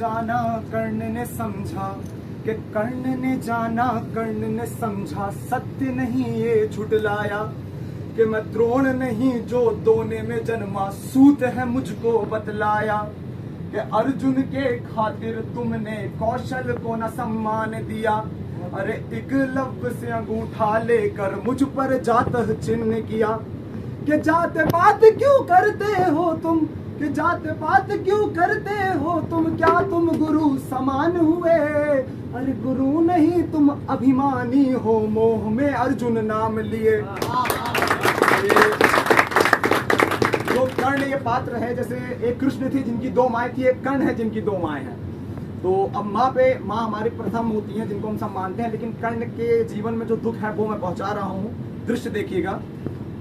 जाना कर्ण ने समझा, कि कर्ण ने जाना कर्ण ने समझा, सत्य नहीं ये झुठलाया, कि मैं द्रोण नहीं जो दोने में जन्मा, सूत है मुझको बतलाया, कि अर्जुन के खातिर तुमने कौशल को न सम्मान दिया, अरे एकलव्य से अंगूठा लेकर मुझ पर जात चिन्ह किया, कि जात बात क्यों करते हो तुम, कि जात बात क्यों करते हो तुम, क्या तुम गुरु समान हुए, अरे गुरु नहीं तुम अभिमानी हो, मोह में अर्जुन नाम लिए। जो कर्ण ये पात्र है, जैसे एक कृष्ण थी जिनकी दो माएँ थी, एक कर्ण है जिनकी दो माएँ हैं। तो अब माँ हमारी प्रथम होती हैं जिनको हम सब मानते हैं, लेकिन कर्ण के जीवन में जो दुख है वो मैं पहुंचा रहा हूँ। दृश्य देखिएगा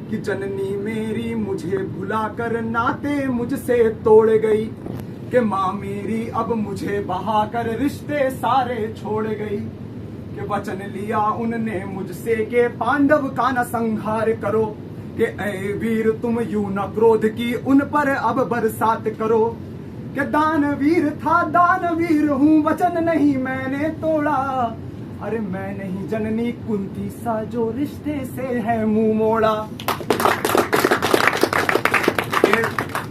कि जननी मेरी मुझे भुलाकर नाते मुझसे तोड़ गई, कि माँ मेरी अब मुझे बहाकर रिश्ते सारे छोड़ गई, कि वचन लिया उनने मुझसे के पांडव का न संहार करो, कि ऐ वीर तुम यूं न क्रोध की उन पर अब बरसात करो, कि दानवीर था दानवीर हूँ वचन नहीं मैंने तोड़ा, अरे मैं नहीं जननी कुंती सा जो रिश्ते से है मुंह मोड़ा।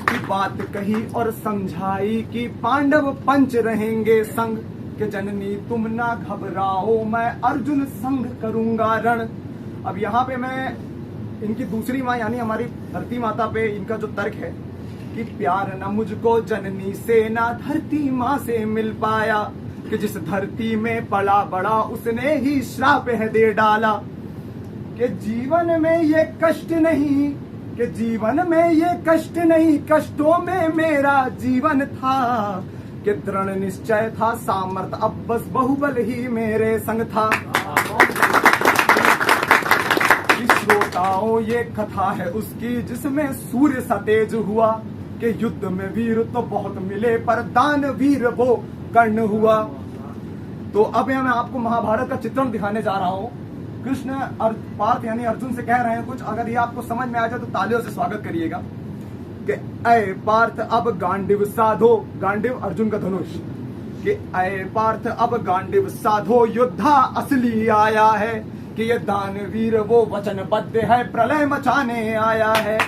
की बात कही और समझाई कि पांडव पंच रहेंगे संग, कि जननी तुम ना घबराओ मैं अर्जुन संग करूंगा रण। अब यहाँ पे मैं इनकी दूसरी माँ यानी हमारी धरती माता पे इनका जो तर्क है कि प्यार न मुझको जननी से ना धरती माँ से मिल पाया, कि जिस धरती में पला बड़ा उसने ही श्राप है दे डाला, कि जीवन में ये कष्ट नहीं, कि जीवन में ये कष्ट नहीं, कष्टों में मेरा जीवन था, कि दृढ़ निश्चय था सामर्थ अब बस बाहुबल ही मेरे संग था। श्रोताओं ये कथा है उसकी जिसमें सूर्य सा तेज हुआ, कि युद्ध में वीर तो बहुत मिले पर दान वीर वो कर्ण हुआ। तो अब मैं आपको महाभारत का चित्रण दिखाने जा रहा हूँ। कृष्ण पार्थ यानी अर्जुन से कह रहे हैं कुछ, अगर ये आपको समझ में आ जाए तो तालियों से स्वागत करिएगा। कि ऐ पार्थ अब गांडीव साधो, गांडीव अर्जुन का धनुष, कि ऐ पार्थ अब गांडीव साधो युद्धा असली आया है, कि ये दानवीर वो वचनबद्ध है प्रलय मचाने आया है,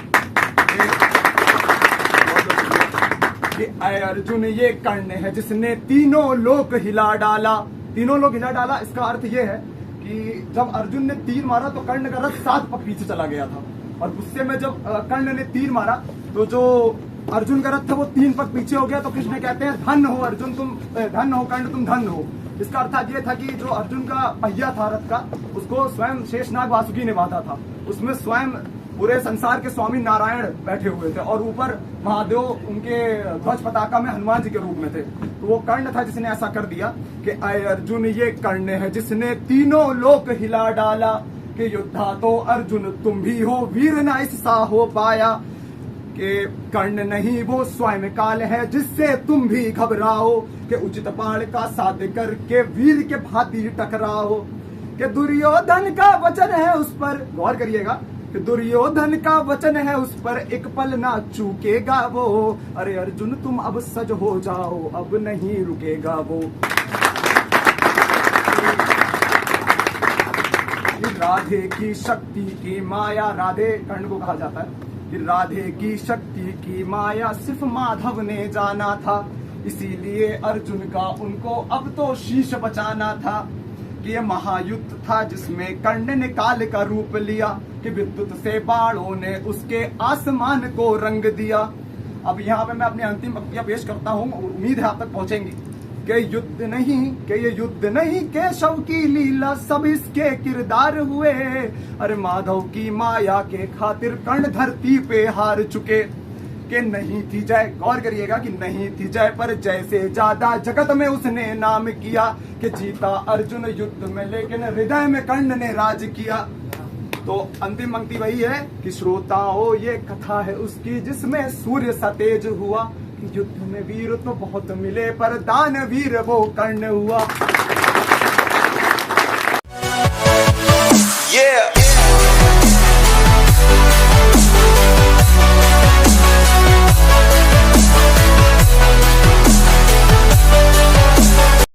कि ऐ अर्जुन ये कर्ण है जिसने तीनों लोक हिला डाला। तीनों लोक हिला डाला इसका अर्थ ये है कि जब अर्जुन ने तीर मारा तो कर्ण का रथ 7 पग पीछे चला गया था, और गुस्से में जब कर्ण ने तीर मारा तो जो अर्जुन का रथ था वो 3 पग पीछे हो गया। तो कृष्ण कहते हैं धन हो अर्जुन तुम, धन हो कर्ण तुम धन हो। इसका अर्थ ये था कि जो अर्जुन का पहिया था रथ का उसको स्वयं शेषनाग वासुकी ने बांधा था, उसमें स्वयं पूरे संसार के स्वामी नारायण बैठे हुए थे और ऊपर महादेव उनके ध्वज पताका में हनुमान जी के रूप में थे। तो वो कर्ण था जिसने ऐसा कर दिया कि ऐ अर्जुन ये कर्ण है जिसने तीनों लोक हिला डाला, कि योद्धा तो अर्जुन तुम भी हो वीर न इससा हो पाया, कि कर्ण नहीं वो स्वयं काल है जिससे तुम भी घबराओ, कि उचित बाण का साध करके वीर के भांति टकराओ, कि दुर्योधन का वचन है उस पर, गौर करिएगा, कि दुर्योधन का वचन है उस पर एक पल ना चूकेगा वो, अरे अर्जुन तुम अब सज हो जाओ अब नहीं रुकेगा वो। राधे की शक्ति की माया, राधे कर्ण को कहा जाता है कि राधे की शक्ति की माया सिर्फ माधव ने जाना था, इसीलिए अर्जुन का उनको अब तो शीश बचाना था, कि ये महायुद्ध था जिसमें कर्ण ने काल का रूप लिया, कि विद्युत से बाणों ने उसके आसमान को रंग दिया। अब यहाँ पे मैं अपनी अंतिम पंक्तियां पेश करता हूँ, उम्मीद है आप तक पहुंचेंगी। कि युद्ध नहीं, कि ये युद्ध नहीं केशव की लीला सब इसके किरदार हुए, अरे माधव की माया के खातिर कर्ण धरती पे हार चुके, कि नहीं थी जय, गौर करिएगा कि नहीं थी जय पर जैसे ज्यादा जगत में उसने नाम किया, कि जीता अर्जुन युद्ध में लेकिन हृदय में कर्ण ने राज किया। तो अंतिम पंक्ति वही है कि श्रोताओं ये कथा है उसकी जिसमें सूर्य सा तेज हुआ, कि युद्ध में वीर तो बहुत मिले पर दान वीर वो कर्ण हुआ।